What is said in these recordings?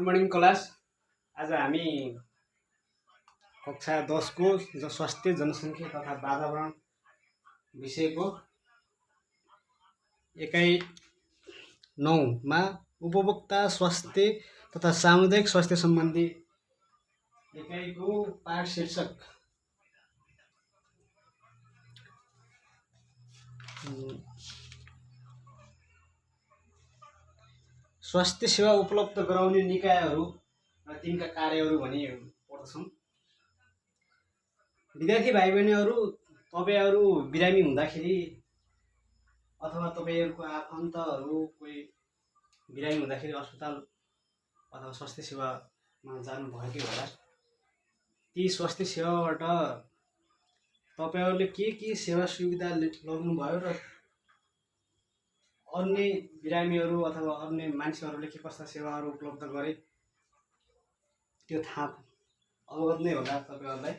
Morning class. आज हामी कक्षा 10 को स्वास्थ्य जनसङ्ख्या तथा वातावरण विषयको एकाइ 9 मा उपभोक्ता स्वास्थ्य तथा सामुदायिक स्वास्थ्य सम्बन्धी एकाइको पाठ शीर्षक स्वास्थ्य सेवा उपलब्ध गराउने निकायहरू र तिनका कार्यहरू भनी पढ्छौँ। विद्यार्थी भाइ बहिनीहरू, तपाईहरू बिरामी हुँदाखेरि अथवा तपाईहरूको आफन्तहरू कोही बिरामी हुँदाखेरि अस्पताल अथवा स्वास्थ्य सेवामा जानुभएकै होला। ती स्वास्थ्य सेवाबाट तपाईहरूले के सेवा सुविधा लग्नुभयो र अन्य बिरामीहरू अथवा अन्य मानिसहरूले के कस्ता सेवाहरू उपलब्ध गरे त्यो थाहा अवगत नै होला तपाईहरूलाई।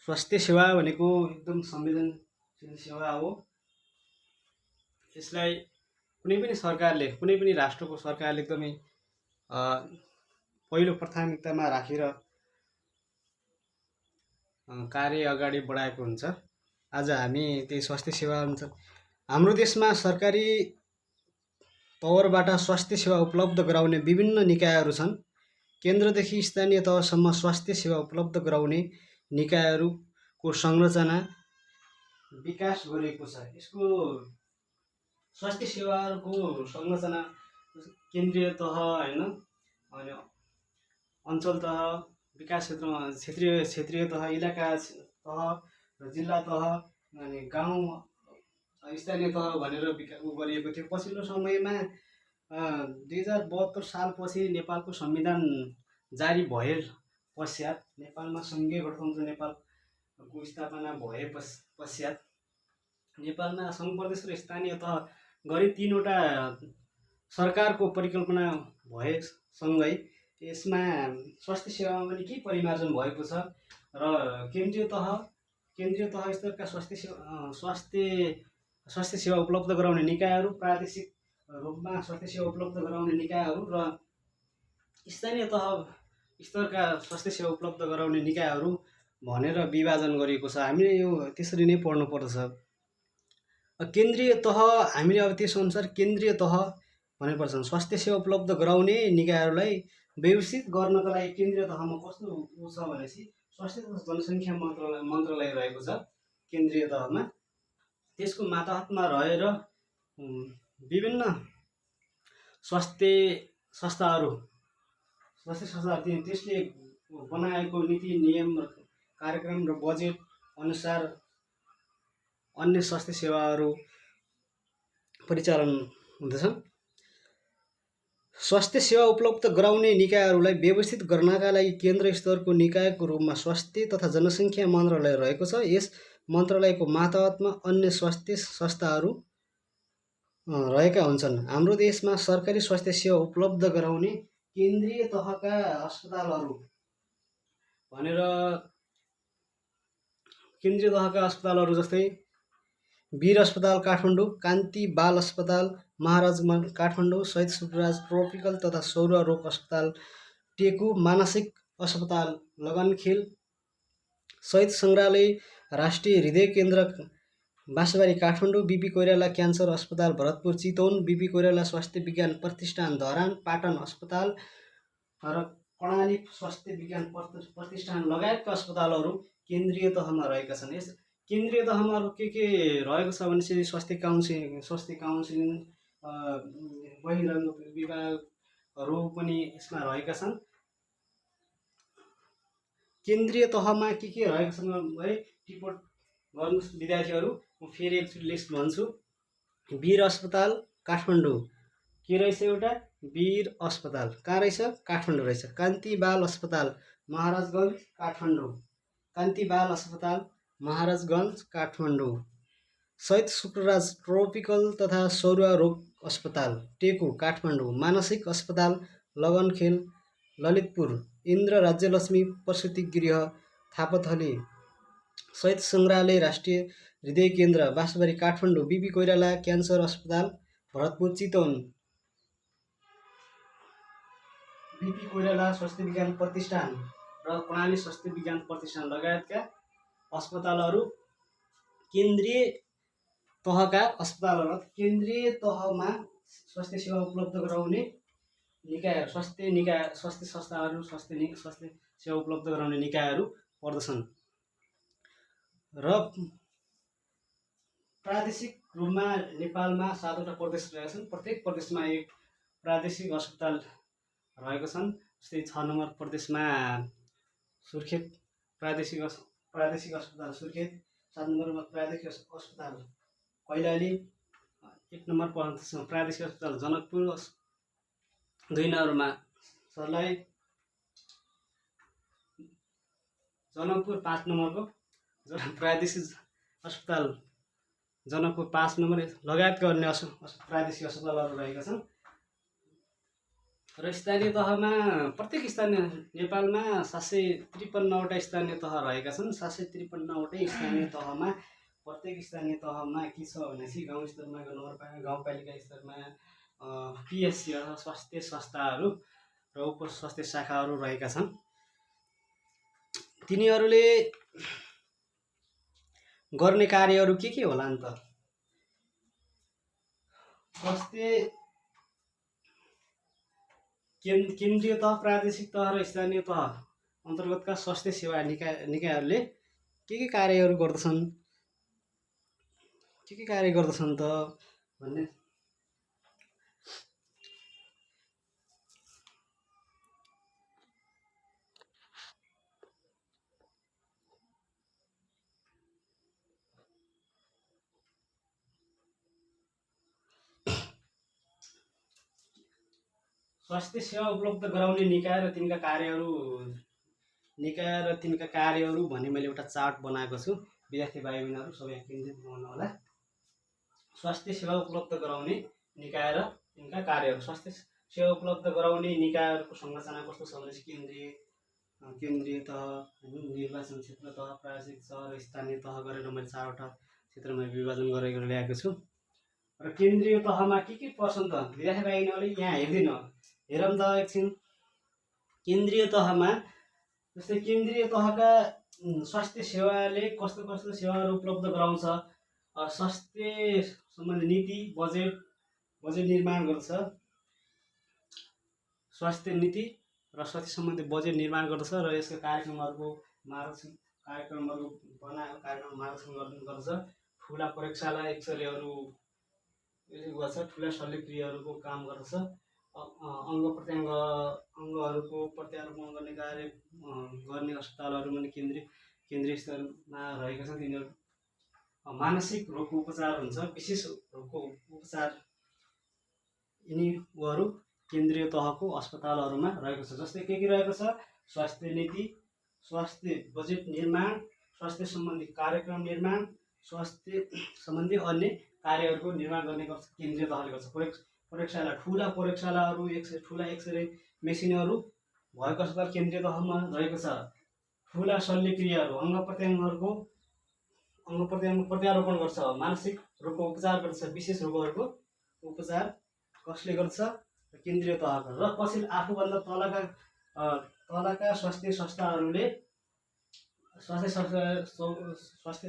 स्वास्थ्य सेवा भनेको एकदम संवेदनशील सेवा हो। यसलाई कुनै पनि सरकारले, कुनै पनि राष्ट्रको सरकारले एकदमै पहिलो प्राथमिकतामा राखेर कार्य अगाडि बढाएको हुन्छ। आज हामी त्यही स्वास्थ्य सेवा हाम्रो देशमा सरकारी तवरबाट स्वास्थ्य सेवा उपलब्ध गराउने विभिन्न निकायहरू छन्। केन्द्रदेखि स्थानीय तहसम्म स्वास्थ्य सेवा उपलब्ध गराउने निकायहरूको संरचना विकास गरिएको छ। यसको स्वास्थ्य सेवाहरूको संरचना केन्द्रीय तह हैन, अनि अञ्चल तह, विकास क्षेत्रीय तह, इलाका तह र जिल्ला तह, अनि गाउँ स्थानीय तह भनेर गरिएको थियो। पछिल्लो समयमा 2072 सालपछि नेपालको संविधान जारी भए पश्चात, नेपालमा सङ्घीय गणतन्त्र नेपालको स्थापना भए पश्चात नेपालमा सङ्घ प्रदेश र स्थानीय तह गरी 3वटा सरकारको परिकल्पना भएसँगै यसमा स्वास्थ्य सेवामा पनि के परिमार्जन भएको छ र केन्द्रीय तह स्तरका स्वास्थ्य सेवा उपलब्ध गराउने निकायहरू, प्रादेशिक रूपमा स्वास्थ्य सेवा उपलब्ध गराउने निकायहरू र स्थानीय तह स्तरका स्वास्थ्य सेवा उपलब्ध गराउने निकायहरू भनेर विभाजन गरिएको छ। हामीले यो त्यसरी नै पढ्नु पर्दछ। केन्द्रीय तह, हामीले अब त्यसअनुसार केन्द्रीय तह भन्नुपर्छ। स्वास्थ्य सेवा उपलब्ध गराउने निकायहरूलाई व्यवस्थित गर्नका लागि केन्द्रीय तहमा कस्तो छ भनेपछि स्वास्थ्य तथा जनसङ्ख्या मन्त्रालय रहेको छ केन्द्रीय तहमा। त्यसको मातहतमा रहेर विभिन्न स्वास्थ्य संस्थाहरू त्यसले बनाएको नीति नियम कार्यक्रम र बजेट अनुसार अन्य स्वास्थ्य सेवाहरू परिचालन हुँदछन्। स्वास्थ्य सेवा उपलब्ध गराउने निकायहरूलाई व्यवस्थित गर्नका लागि केन्द्र स्तरको निकायको रूपमा स्वास्थ्य तथा जनसङ्ख्या मन्त्रालय रहेको छ। यस मन्त्रालयको मातहतमा अन्य स्वास्थ्य संस्थाहरू रहेका हुन्छन्। हाम्रो देशमा सरकारी स्वास्थ्य सेवा उपलब्ध गराउने केन्द्रीय तहका अस्पतालहरू भनेर केन्द्रीय तहका अस्पतालहरू जस्तै वीर अस्पताल काठमाडौँ, कान्ति बाल अस्पताल महाराजगञ्ज काठमाडौँ, शहीद सुखराज ट्रोपिकल तथा सौर रोग अस्पताल टेकु, मानसिक अस्पताल लगनखेल, शहीद सङ्ग्रहालय, राष्ट्रिय हृदय केन्द्र बाँसबारी काठमाडौँ, बीपी कोइराला क्यान्सर अस्पताल भरतपुर चितवन, बीपी कोइराला स्वास्थ्य विज्ञान प्रतिष्ठान धरान, पाटन अस्पताल र कर्णाली स्वास्थ्य विज्ञान प्रतिष्ठान लगायतका अस्पतालहरू केन्द्रीय तहमा रहेका छन्। यस केन्द्रीय तहमा के रहेको छ भने स्वास्थ्य काउन्सिलिङ बहिरङ्ग विभागहरू पनि यसमा रहेका छन्। केन्द्रीय तहमा के रहेको छन् है, टिपोट गर्नुहोस् विद्यार्थीहरू। म फेरि एकचोटि लिस्ट भन्छु। वीर अस्पताल काठमाडौँ के रहेछ? एउटा वीर अस्पताल कहाँ रहेछ? काठमाडौँ रहेछ। कान्ति बाल अस्पताल महाराजगञ्ज काठमाडौँ, कान्ति बाल अस्पताल महाराजगञ्ज काठमाडौँ। शहीद शुक्रराज ट्रोपिकल तथा सौर रोग अस्पताल टेकु काठमाडौँ, मानसिक अस्पताल लगनखेल ललितपुर, इन्द्र राज्यलक्ष्मी प्रसुति गृह थापाथली, शहीद सङ्ग्रहालय राष्ट्रिय हृदय केन्द्र बाँसबारी काठमाडौँ, बीपी कोइराला क्यान्सर अस्पताल भरतपुर चितवन, बिपी कोइराला स्वास्थ्य विज्ञान प्रतिष्ठान र प्रणाली स्वास्थ्य विज्ञान प्रतिष्ठान लगायतका अस्पतालहरू केन्द्रीय तहका अस्पतालहरू केन्द्रीय तहमा स्वास्थ्य सेवा उपलब्ध गराउने निकायहरू स्वास्थ्य संस्थाहरू स्वास्थ्य सेवा उपलब्ध गराउने निकायहरू पर्दछन् र प्रादेशिक रूपमा नेपालमा 7वटा प्रदेश रहेका छन्। प्रत्येक प्रदेशमा एक प्रादेशिक अस्पताल रहेको छन्। जस्तै 6 नम्बर प्रदेशमा सुर्खेत प्रादेशिक अस्पताल सुर्खेत, 7 नम्बरमा प्रादेशिक अस्पताल कैलाली, 1 नम्बर प्रादेशिक अस्पताल जनकपुर, 2 नम्बरमा सर्लाही जनकपुर, 5 नम्बरको प्रादेशिक अस्पताल जनकपुर 5 नम्बर लगायतका अन्य प्रादेशिक अस्पतालहरू रहेका छन्। र स्थानीय तहमा प्रत्येक स्थानीय नेपालमा 753वटा स्थानीय तह रहेका छन्। 753वटै स्थानीय तहमा प्रत्येक स्थानीय तहमा के छ भनेपछि गाउँ स्तरमा गाउँपालिका स्तरमा पिएससी अथवा स्वास्थ्य संस्थाहरू र उप स्वास्थ्य शाखाहरू रहेका छन्। तिनीहरूले गर्ने कार्यहरू के होला नि त? स्वास्थ्य केन्द्रीय तह, प्रादेशिक तह र स्थानीय तह अन्तर्गतका स्वास्थ्य सेवा निकायहरूले के कार्यहरू गर्दछन् त भन्ने स्वास्थ्य सेवा उपलब्ध गराउने निकाय र तिनका कार्यहरू भन्ने मैले एउटा चार्ट बनाएको छु। विद्यार्थी भाइ बहिनीहरू सबै केन्द्रित गर्नु होला। स्वास्थ्य सेवा उपलब्ध गराउने निकाय र तिनका कार्यहरू। स्वास्थ्य सेवा उपलब्ध गराउने निकायहरूको संरचना कस्तो छ भने केन्द्रीय तह, निर्वाचन क्षेत्र तह, प्रादेशिक तह र स्थानीय तह गरेर मैले 4वटा क्षेत्रमा विभाजन गरेर ल्याएको छु। र केन्द्रीय तहमा के पर्छन् त विद्यार्थी भाइ बहिनीहरूले यहाँ हेर्दिनु हेरौँ त एकछिन। केन्द्रीय तहमा जस्तै केन्द्रीय तहका स्वास्थ्य सेवाले कस्तो सेवाहरू उपलब्ध गराउँछ, स्वास्थ्य सम्बन्धी नीति बजेट निर्माण गर्छ। स्वास्थ्य नीति र स्वास्थ्य सम्बन्धी बजेट निर्माण गर्दछ र यसका कार्यक्रमहरू मार्गदर्शन गर्दछ। ठुला प्रयोगशाला एक्सरेहरू गर्छ, ठुला शल्यक्रियाहरूको काम गर्दछ। अङ्गहरूको प्रत्यारोपण गर्ने कार्य गर्ने अस्पतालहरू पनि केन्द्रीय स्तरमा रहेका छन्। तिनीहरू मानसिक रोगको उपचार हुन्छ, विशेष रोगको उपचार यिनीहरू केन्द्रीय तहको अस्पतालहरूमा रहेको छ। जस्तै के रहेको छ? स्वास्थ्य नीति, स्वास्थ्य बजेट निर्माण, स्वास्थ्य सम्बन्धी कार्यक्रम निर्माण, स्वास्थ्य सम्बन्धी अन्य कार्यहरूको निर्माण गर्ने गर्छ केन्द्रीय तहले गर्छ। प्रयोगशाला, ठुला प्रयोगशालाहरू, ठुला एक्सरे मेसिनहरू भएको अस्पताल केन्द्रीय तहमा रहेको छ। ठुला शल्यक्रियाहरू, अङ्ग प्रत्यारोपण प्रत्यारोपण गर्छ, मानसिक रोगको उपचार गर्छ, विशेष रोगहरूको उपचार कसले गर्छ? केन्द्रीय तहको। र पछि आफूभन्दा तलका स्वास्थ्य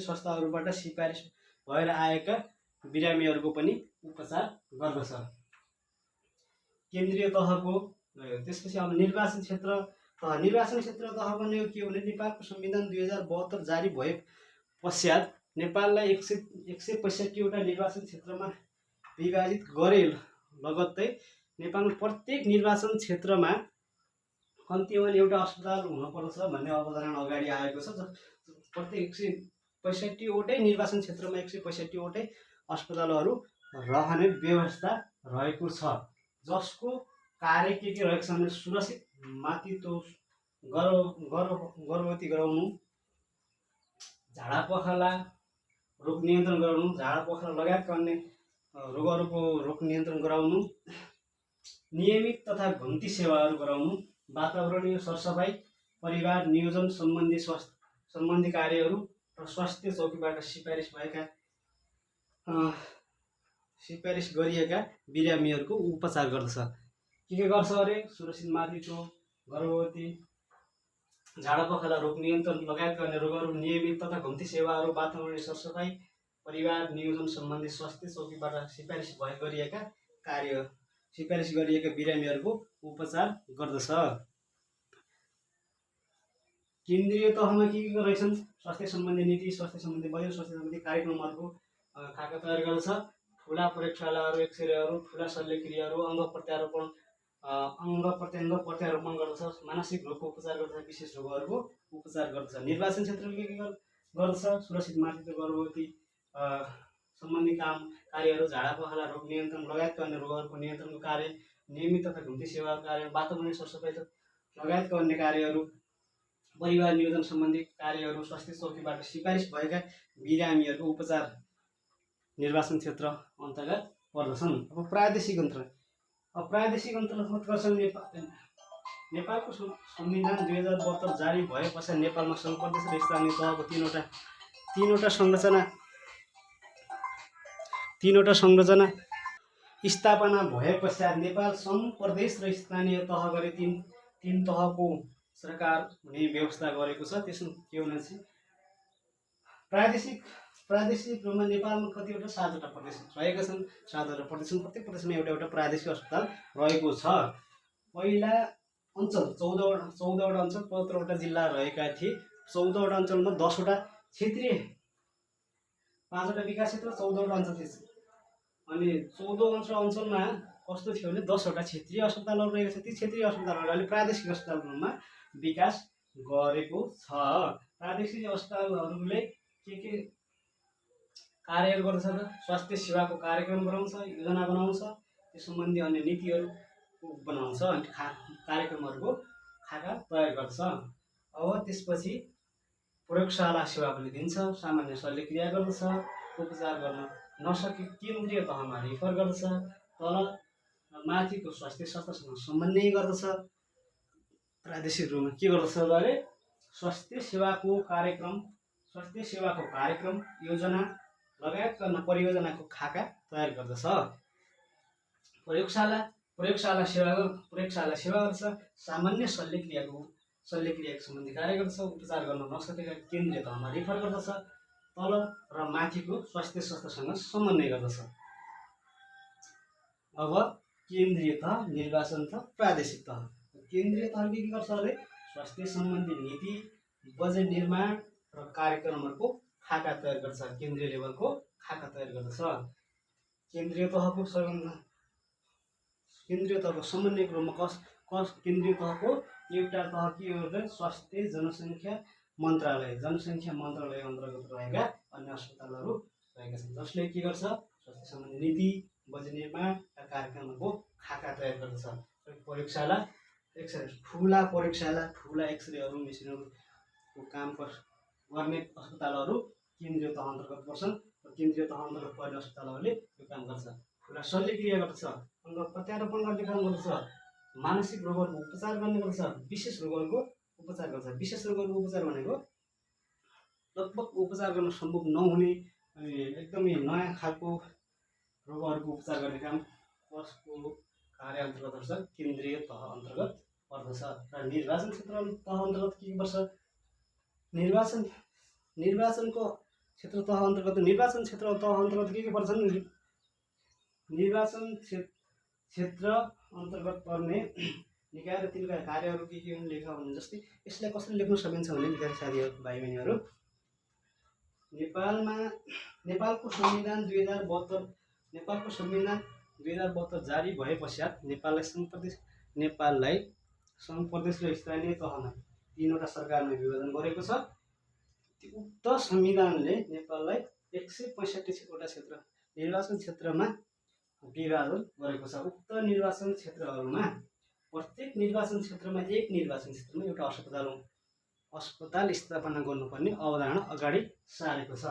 संस्थाहरूबाट सिफारिस भएर आएका बिरामीहरूको पनि उपचार गर्दछ केन्द्रीय तहको। त्यसपछि अब निर्वाचन क्षेत्र तह भनेको के हो भने नेपालको संविधान 2072 जारी भए पश्चात नेपाललाई 165वटा निर्वाचन क्षेत्रमा विभाजित गरे लगत्तै नेपालमा प्रत्येक निर्वाचन क्षेत्रमा कम्तीमा एउटा अस्पताल हुनुपर्छ भन्ने अवधारणा अगाडि आएको छ। प्रत्येक 165वटै निर्वाचन क्षेत्रमा 165वटै अस्पतालहरू रहने व्यवस्था रहेको छ, जसको कार्य के रहेको छ भने सुरक्षित मातृत्व, गर्भवती गराउनु, झाडापखाला रोग नियन्त्रण गराउनु, झाडापखाला लगायतका अन्य रोगहरूको रोग नियन्त्रण गराउनु, नियमित तथा घुम्ती सेवाहरू गराउनु, वातावरणीय सरसफाइ, परिवार नियोजन सम्बन्धी कार्यहरू र स्वास्थ्य चौकीबाट सिफारिस गरिएका बिरामीहरूको उपचार गर्दछ। के गर्छ अरे सुरक्षित मातृत्व, गर्भवती, झाडापखाला रोग नियन्त्रण लगायत गर्ने रोगहरू, नियमित तथा घुम्ती सेवाहरू, वातावरणीय सरसफाइ, परिवार नियोजन सम्बन्धी स्वास्थ्य चौकीबाट सिफारिस गरिएका कार्य सिफारिस गरिएका बिरामीहरूको उपचार गर्दछ। केन्द्रीय तहमा के रहेछन्? स्वास्थ्य सम्बन्धी नीति, स्वास्थ्य सम्बन्धी बजेट, स्वास्थ्य सम्बन्धी कार्यक्रमहरूको खाका तयार गर्दछ। ठुला प्रयोगशालाहरू, एक्सरेहरू, ठुला शल्यक्रियाहरू, अङ्ग प्रत्यारोपण गर्दछ। मानसिक रोगको उपचार गर्दछ। विशेष रोगहरूको उपचार गर्दछ। निर्वाचन क्षेत्रले के गर्दछ? सुरक्षित मातृत्व, गर्भवती सम्बन्धी कार्यहरू, झाडापखाला रोग नियन्त्रण लगायतका अन्य रोगहरूको नियन्त्रणको कार्य, नियमित तथा घुम्ती सेवा कार्य, वातावरणीय सरसफाइ लगायतका अन्य कार्यहरू, परिवार नियोजन सम्बन्धी कार्यहरू, स्वास्थ्य चौकीबाट सिफारिस भएका बिरामीहरूको उपचार निर्वाचन क्षेत्र अन्तर्गत पर्दछन्। अब प्रादेशिक अन्तर्गत अन्तर्गत गर्छन् नेपालको संविधान 2072 जारी भए पश्चात नेपालमा सङ्घ प्रदेश र स्थानीय तहको तीनवटा संरचना स्थापना भए पश्चात नेपाल सङ्घ प्रदेश र स्थानीय तह गरी तीन तहको सरकार हुने व्यवस्था गरेको छ। त्यसमा के हुने चाहिँ प्रादेशिक रूपमा नेपालमा कतिवटा 7वटा प्रदेश रहेका छन्। 7वटा प्रदेश छन्। प्रत्येक प्रदेशमा एउटा प्रादेशिक अस्पताल रहेको छ। पहिला अञ्चल 14वटा अञ्चल, 75वटा जिल्ला रहेका थिए। 14वटा अञ्चलमा 10वटा क्षेत्रीय, 5वटा विकास क्षेत्र, 14वटा अञ्चल थिए। अनि 14वटा अञ्चलमा कस्तो थियो भने 10वटा क्षेत्रीय अस्पतालहरू रहेका छ। ती क्षेत्रीय अस्पतालहरू अहिले प्रादेशिक अस्पतालको रूपमा विकास गरेको छ। प्रादेशिक अस्पतालहरूले के कार्यहरू गर्दछ त? स्वास्थ्य सेवाको कार्यक्रम बनाउँछ, योजना बनाउँछ, त्यस सम्बन्धी अन्य नीतिहरू बनाउँछ, अनि कार्यक्रमहरूको खाका तयार गर्छ। अब त्यसपछि प्रयोगशाला सेवा पनि दिन्छ। सामान्य शल्यक्रिया गर्दछ। उपचार गर्न नसके केन्द्रीय तहमा रिफर गर्दछ। तल माथिको स्वास्थ्य संस्थासँग समन्वय गर्दछ। प्रादेशिक रूपमा के गर्दछ अरे स्वास्थ्य सेवाको कार्यक्रम, योजना लगायत गर्न परियोजनाको खाका तयार गर्दछ। प्रयोगशाला सेवा गर्दछ। सामान्य शल्यक्रियाको सम्बन्धी कार्य गर्दछ। उपचार गर्न नसकेका केन्द्रीय तहमा रिफर गर्दछ। तल र माथिको स्वास्थ्य संस्थासँग समन्वय गर्दछ। अब केन्द्रीय तह, निर्वाचन तह, प्रादेशिक तह। केन्द्रीय तहले के गर्छ अरे स्वास्थ्य सम्बन्धी नीति, बजेट निर्माण र कार्यक्रमहरूको खाका तयार गर्छ। केन्द्रीय लेभलको खाका तयार गर्दछ। केन्द्रीय तहको समन्वयको रूपमा केन्द्रीय तहको एउटा तह के हो भने स्वास्थ्य जनसङ्ख्या मन्त्रालय अन्तर्गत रहेका अन्य अस्पतालहरू रहेका छन्, जसले के गर्छ? स्वास्थ्य सम्बन्धी नीति, बजेट निर्माण र कार्यक्रमहरूको खाका तयार गर्दछ। प्रयोगशाला, ठुला प्रयोगशाला, ठुला एक्सरेहरू, मेसिनहरूको काम गर्ने अस्पतालहरू केन्द्रीय तह अन्तर्गत पर्छन्। र केन्द्रीय तह अन्तर्गत पर्ने अस्पतालहरूले यो काम गर्छ। ठुला शल्यक्रिया गर्दछ, अङ्ग प्रत्यारोपण गर्ने काम गर्दछ, मानसिक रोगहरूको उपचार गर्ने गर्दछ, विशेष रोगहरूको उपचार गर्छ। विशेष रोगहरूको उपचार भनेको लगभग उपचार गर्न सम्भव नहुने एकदमै नयाँ खालको रोगहरूको उपचार गर्ने काम कसको कार्य अन्तर्गत पर्छ? केन्द्रीय तह अन्तर्गत पर्दछ। र निर्वाचन क्षेत्र तह अन्तर्गत के पर्छ? निर्वाचन क्षेत्र तह अन्तर्गत के पर्छन्? निर्वाचन क्षेत्र अन्तर्गत पर्ने निकाय र तिनका कार्यहरू के हुन् लेख भने जस्तै यसलाई कसरी लेख्न सकिन्छ भने विद्यार्थी साथीहरू, भाइ बहिनीहरू, नेपालको संविधान 2072 जारी भए पश्चात नेपाललाई सङ्घ प्रदेश र स्थानीय तहमा 3वटा सरकारमा विभाजन गरेको छ। उक्त संविधानले नेपाललाई 165वटा निर्वाचन क्षेत्रमा विभाजन गरेको छ। उक्त निर्वाचन क्षेत्रहरूमा प्रत्येक निर्वाचन क्षेत्रमा एउटा अस्पताल स्थापना गर्नुपर्ने अवधारणा अगाडि सारेको छ।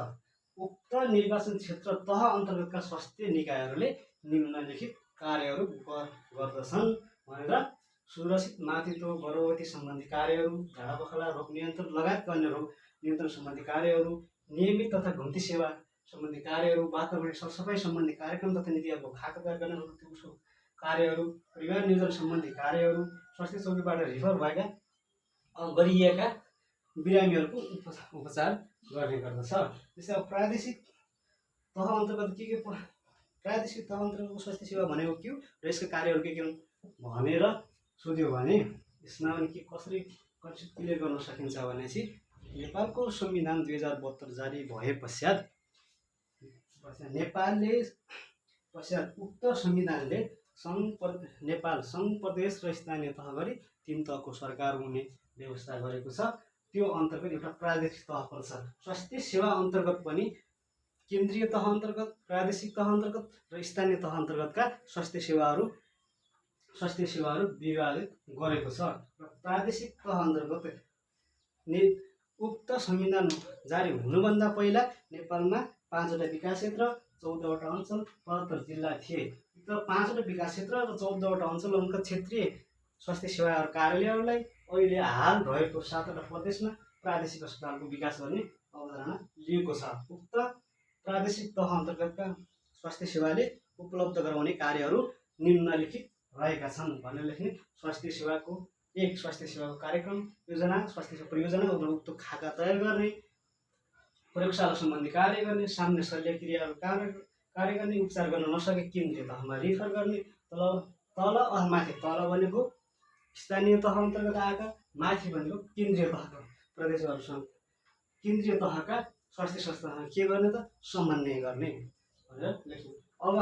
उक्त निर्वाचन क्षेत्र तह अन्तर्गतका स्वास्थ्य निकायहरूले निम्नलिखित कार्यहरू गर्दछन् भनेर सुरक्षित मातृत्व, गर्भवती सम्बन्धी कार्यहरू, झाडापखाला रोग नियन्त्रण लगायतका अन्य रोग नियन्त्रण सम्बन्धी कार्यहरू, नियमित तथा घुम्ती सेवा सम्बन्धी कार्यहरू, वातावरणीय सरसफाइ सम्बन्धी कार्यक्रम तथा नीतिहरूको खाका तयार गर्ने कार्यहरू, परिवार नियोजन सम्बन्धी कार्यहरू स्वास्थ्य चौकीबाट रिफर भएका गरिएका बिरामीहरूको उपचार गर्ने गर्दछ। जस्तै अब प्रादेशिक तह अन्तर्गत के प्रादेशिक तह अन्तर्गतको स्वास्थ्य सेवा भनेको के हो र यसका कार्यहरू के हुन् भनेर सोध्यो भने यसमा पनि के कसरी क्लियर गर्न सकिन्छ भनेपछि नेपालको संविधान 2072 जारी भए पश्चात नेपालले उक्त संविधानले नेपाल सङ्घ प्रदेश र स्थानीय तह गरी 3 तहको सरकार हुने व्यवस्था गरेको छ। त्यो अन्तर्गत एउटा प्रादेशिक तह पर्छ। स्वास्थ्य सेवा अन्तर्गत पनि केन्द्रीय तह अन्तर्गत, प्रादेशिक तह अन्तर्गत र स्थानीय तह अन्तर्गतका स्वास्थ्य सेवाहरू विभाजित गरेको छ। र प्रादेशिक तह अन्तर्गत उक्त संविधान जारी हुनुभन्दा पहिला नेपालमा 5वटा विकास क्षेत्र, 14वटा अञ्चल, 72 जिल्ला थिए। त 5वटा विकास क्षेत्र र 14वटा अञ्चलका क्षेत्रीय स्वास्थ्य सेवाहरू कार्यालयहरूलाई अहिले हाल रहेको 7वटा प्रदेशमा प्रादेशिक अस्पतालको विकास गर्ने अवधारणा लिएको छ। उक्त प्रादेशिक तह अन्तर्गतका स्वास्थ्य सेवाले उपलब्ध गराउने कार्यहरू निम्नलिखित रहेका छन् भनेर लेख्ने। स्वास्थ्य सेवाको कार्यक्रम योजना, स्वास्थ्य सेवा परियोजना र उक्त खाका तयार गर्ने, प्रयोगशाला सम्बन्धी कार्य गर्ने, सामान्य शल्यक्रियाहरू कार्य गर्ने, उपचार गर्न नसके केन्द्रीय तहमा रिफर गर्ने। माथि तल भनेको स्थानीय तह अन्तर्गत आएका, माथि भनेको केन्द्रीय तहका प्रदेशहरूसँग केन्द्रीय तहका स्वास्थ्य संस्थासँग के गर्ने त समन्वय गर्ने भनेर लेख्नु। अब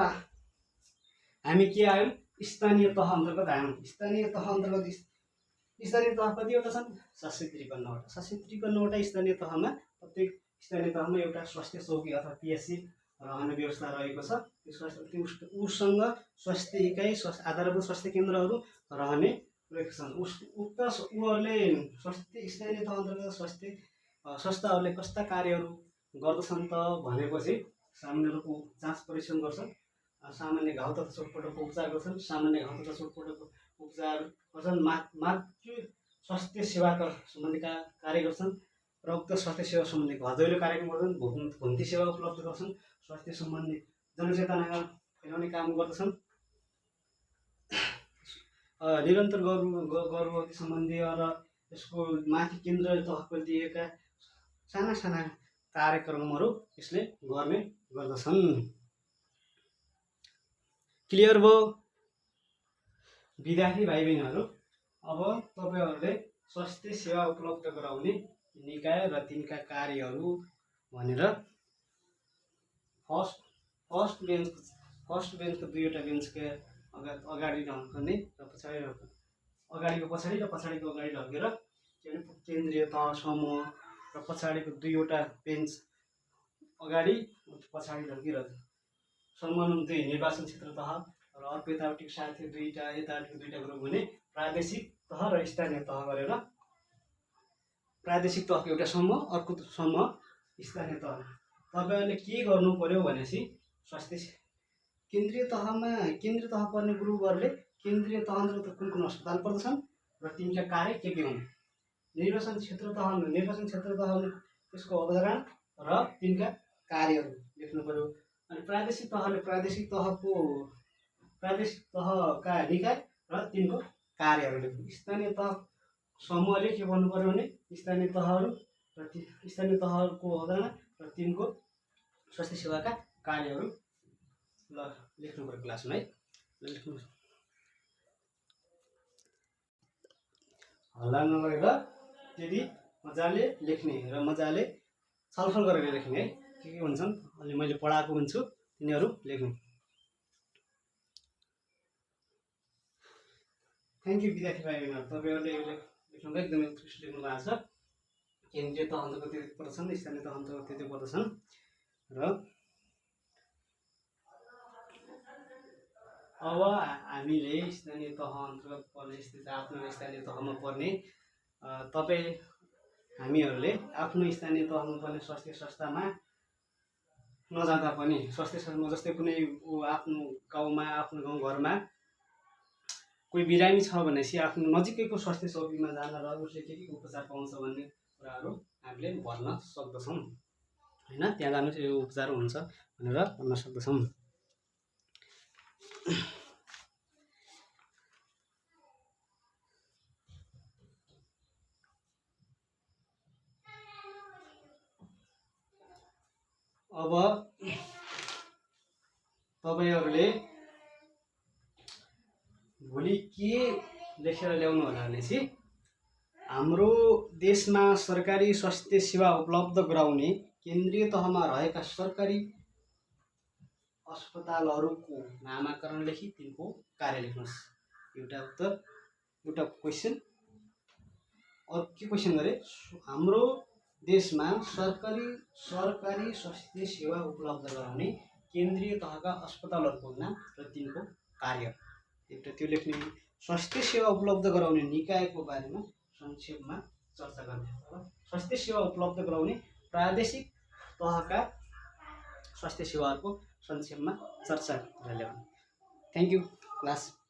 हामी के आयौँ स्थानीय तह अन्तर्गत आयौँ। स्थानीय तह कतिवटा छन् 753वटा। 753वटा स्थानीय तहमा प्रत्येक स्थानीय तहमा एउटा स्वास्थ्य चौकी अथवा पिएचसी रहने व्यवस्था रहेको छ। उसँग स्वास्थ्य इकाइ, आधारभूत स्वास्थ्य केन्द्रहरू रहने रहेको छन्। उहरूले स्थानीय तह अन्तर्गत स्वास्थ्य संस्थाहरूले कस्ता कार्यहरू गर्दछन् त भनेपछि सामान्य रूपको जाँच परीक्षण गर्छन्, सामान्य घाउ तथा चोटपटकको उपचार गर्छन्, सामान्य घाउ तथा चोटपटकको उपचार गर्छन्, मातृ स्वास्थ्य सेवाका सम्बन्धी कार्य गर्छन् र उक्त स्वास्थ्य सेवा सम्बन्धी घर दैलो कार्यक्रम गर्छन्, भुन्ती सेवा उपलब्ध गर्छन्, स्वास्थ्य सम्बन्धी जनचेतना फैलाउने काम गर्दछन्, निरन्तर गर्भवती सम्बन्धी र यसको माथि केन्द्र तहको दिएका साना साना कार्यक्रमहरू यसले गर्ने गर्दछन्। क्लियर भयो विद्यार्थी भाइ बहिनीहरू? अब तपाईहरूले स्वास्थ्य सेवा उपलब्ध गराउने निकाय र तिनका कार्यहरू भनेर फर्स्ट बेन्चको 2वटा बेन्चका अगाडि राख्ने र अगाडिको पछाडि र पछाडिको अगाडि लगेर केन्द्रीय तह समूह र पछाडिको 2वटा बेन्च अगाडि पछाडि लगेर समूह 2 निर्वाचन क्षेत्र तह र अर्को यतापट्टि साथै यतापट्टिको 2टा ग्रुप हुने प्रादेशिक तह र स्थानीय तह गरेर प्रादेशिक तहको एउटा समूह, अर्को समूह स्थानीय तह। तपाईहरुले के गर्नु पर्यो भनेपछि स्वास्थ्य केन्द्रीय तह पर्ने ग्रुपहरूले केन्द्रीय तह अन्तर्गत कुन अस्पताल पर्दछन् र तिनका कार्य के हुन्, निर्वाचन क्षेत्र तह त्यसको अवधारणा र तिनका कार्यहरू लेख्नु पर्यो। अनि प्रादेशिक तहका निकाय र तिनको कार्यहरू लेख्नु। स्थानीय तह समूहले के भन्नु पर्यो भने स्थानीय तहको अवधारणा र तिनको स्वास्थ्य सेवाका कार्यहरू लेख्नु पर्यो क्लासमा है। लेख्नु हल्ला नगरेर त्यति मजाले लेख्ने र मजाले छलफल गरेर लेख्ने है। के हुन्छन् अहिले मैले पढाएको हुन्छु तिनीहरू लेख्नु। थ्याङ्क यू विद्यार्थी भाइ बहिनीहरू, तपाईँहरूले लेख्नुको एकदमै उत्कृष्ट लेख्नु भएको छ। केन्द्रीय तह अन्तर्गत त्यति पर्दछन्, स्थानीय तह अन्तर्गत त्यति पर्दछन् र अब हामीले स्थानीय तह अन्तर्गत पर्ने स्थिति आफ्नो स्थानीय तहमा पर्ने हामीहरूले आफ्नो स्थानीय तहमा पर्ने स्वास्थ्य संस्थामा नजाँदा पनि स्वास्थ्य संस्थामा जस्तै कुनै आफ्नो गाउँमा आफ्नो गाउँघरमा कोही बिरामी छ भनेपछि आफ्नो नजिकैको स्वास्थ्य चौकीमा जान र उसले के उपचार पाउँछ भन्ने कुराहरू हामीले भन्न सक्दछौँ हैन। त्यहाँ जानु यो उपचार हुन्छ भनेर भन्न सक्दछौँ। अब तपाईहरुले भोलि के लेखेर ल्याउनु होला भनेपछि हाम्रो देशमा सरकारी स्वास्थ्य सेवा उपलब्ध गराउने केन्द्रीय तहमा रहेका सरकारी अस्पतालहरूको नामाकरण लेखी तिनको कार्य लेख्नुस्। एउटा उत्तर, एउटा क्वेशन। और के क्वेशन गरे? हाम्रो देशमा सरकारी स्वास्थ्य सेवा उपलब्ध गराउने केन्द्रीय तहका अस्पतालहरूको नाम र तिनको कार्य। एउटा त्यो लेख्ने। स्वास्थ्य सेवा उपलब्ध गराउने निकायको बारेमा संक्षेपमा चर्चा गर्ने। स्वास्थ्य सेवा उपलब्ध गराउने प्रादेशिक तहका स्वास्थ्य सेवाहरूको संक्षेपमा चर्चा गरेर ल्याउने। Thank you class.